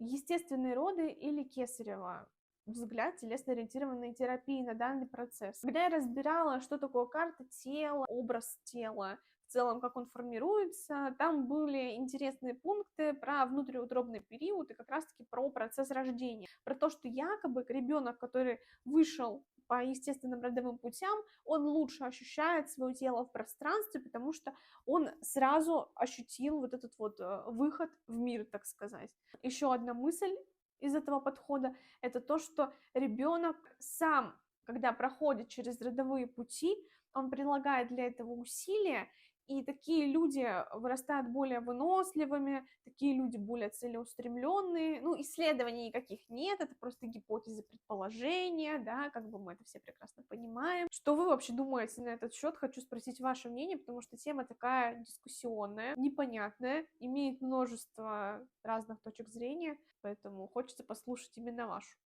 естественные роды или кесарево? Взгляд телесно-ориентированной терапии на данный процесс. Когда я разбирала, что такое карта тела, образ тела, в целом, как он формируется, там были интересные пункты про внутриутробный период и как раз-таки про процесс рождения. Про то, что якобы ребенок, который вышел по естественным родовым путям, он лучше ощущает свое тело в пространстве, потому что он сразу ощутил вот этот вот выход в мир, так сказать. Еще одна мысль из этого подхода — это то, что ребенок сам, когда проходит через родовые пути, он прилагает для этого усилия, и такие люди вырастают более выносливыми, такие люди более целеустремленные. Ну, исследований никаких нет, это просто гипотезы, предположения, да, как бы мы это все прекрасно понимаем. Что вы вообще думаете на этот счет? Хочу спросить ваше мнение, потому что тема такая дискуссионная, непонятная, имеет множество разных точек зрения, поэтому хочется послушать именно вашу.